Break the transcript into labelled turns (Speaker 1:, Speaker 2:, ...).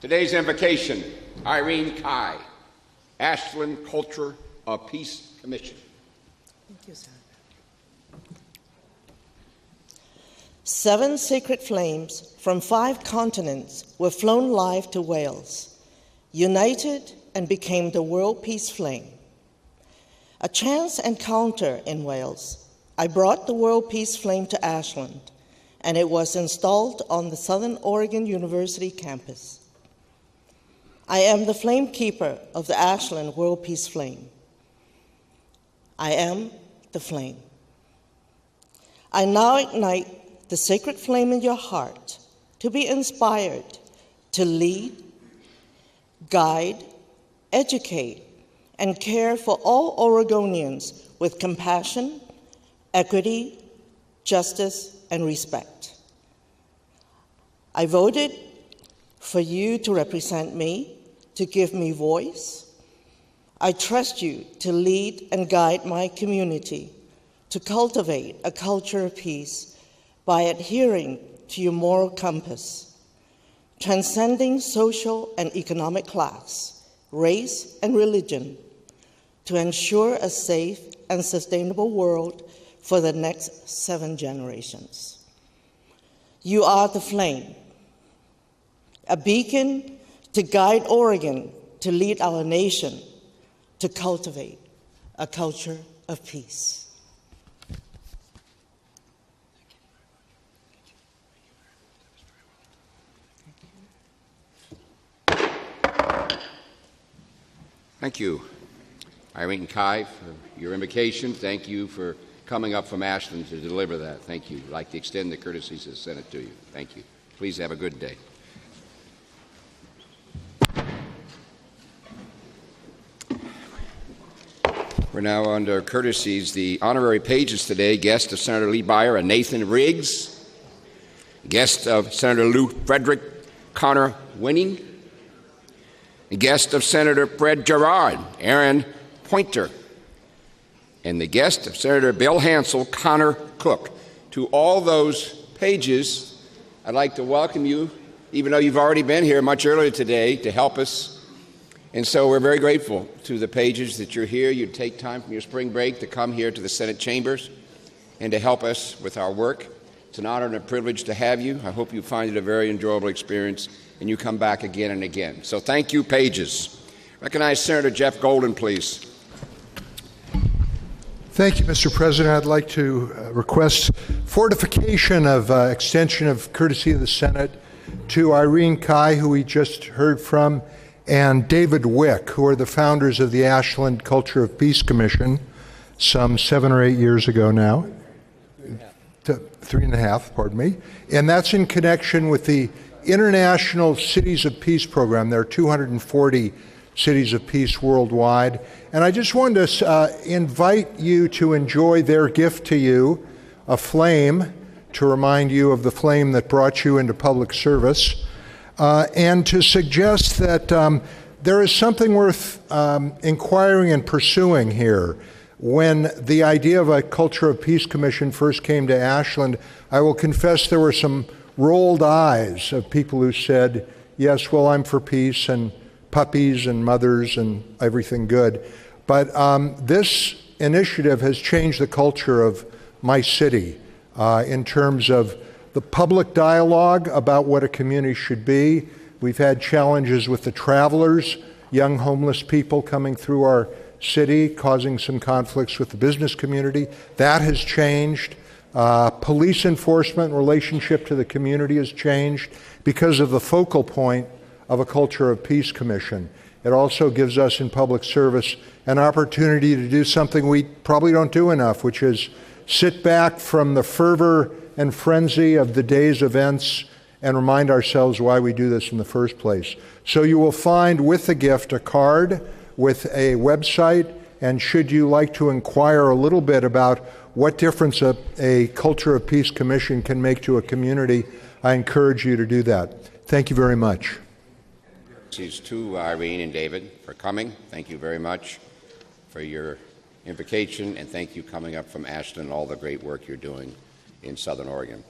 Speaker 1: Today's invocation, Irene Kai, Ashland Culture of Peace Commission.
Speaker 2: Thank you, sir. 7 sacred flames from 5 continents were flown live to Wales, united and became the World Peace Flame. A chance encounter in Wales, I brought the World Peace Flame to Ashland, and it was installed on the Southern Oregon University campus. I am the flame keeper of the Ashland World Peace Flame. I am the flame. I now ignite the sacred flame in your heart to be inspired to lead, guide, educate, and care for all Oregonians with compassion, equity, justice, and respect. I voted for you to represent me, to give me voice. I trust you to lead and guide my community, to cultivate a culture of peace by adhering to your moral compass, transcending social and economic class, race, and religion, to ensure a safe and sustainable world for the next 7 generations. You are the flame, a beacon to guide Oregon, to lead our nation, to cultivate a culture of peace.
Speaker 1: Thank you, Irene Kai, for your invocation. Thank you for coming up from Ashland to deliver that. Thank you. I'd like to extend the courtesies of the Senate to you. Thank you. Please have a good day. We're now under courtesies. The honorary pages today, guest of Senator Lee Byer and Nathan Riggs, guest of Senator Lou Frederick Connor Winning, the guest of Senator Fred Gerard, Aaron Pointer, and the guest of Senator Bill Hansel, Connor Cook. To all those pages, I'd like to welcome you, even though you've already been here much earlier today, to help us. And so we're very grateful to the pages that you're here. You take time from your spring break to come here to the Senate chambers and to help us with our work. It's an honor and a privilege to have you. I hope you find it a very enjoyable experience and you come back again and again. So thank you, pages. Recognize Senator Jeff Golden, please.
Speaker 3: Thank you, Mr. President. I'd like to request fortification of extension of courtesy of the Senate to Irene Kai, who we just heard from, and David Wick, who are the founders of the Ashland Culture of Peace Commission some 7 or 8 years ago now. 3.5, pardon me. And that's in connection with the International Cities of Peace program. There are 240 cities of peace worldwide. And I just wanted to invite you to enjoy their gift to you, a flame, to remind you of the flame that brought you into public service, and to suggest that there is something worth inquiring and pursuing here. When the idea of a Culture of Peace Commission first came to Ashland, I will confess there were some rolled eyes of people who said, yes, well, I'm for peace and puppies and mothers and everything good. But this initiative has changed the culture of my city in terms of the public dialogue about what a community should be. We've had challenges with the travelers, young homeless people coming through our city, causing some conflicts with the business community. That has changed. Police enforcement relationship to the community has changed because of the focal point of a Culture of Peace Commission. It also gives us in public service an opportunity to do something we probably don't do enough, which is sit back from the fervor and frenzy of the day's events and remind ourselves why we do this in the first place. So you will find with the gift a card with a website, and should you like to inquire a little bit about what difference a Culture of Peace Commission can make to a community, I encourage you to do that. Thank you very much.
Speaker 1: Thanks to Irene and David for coming. Thank you very much for your invocation, and thank you coming up from Ashland and all the great work you're doing in Southern Oregon.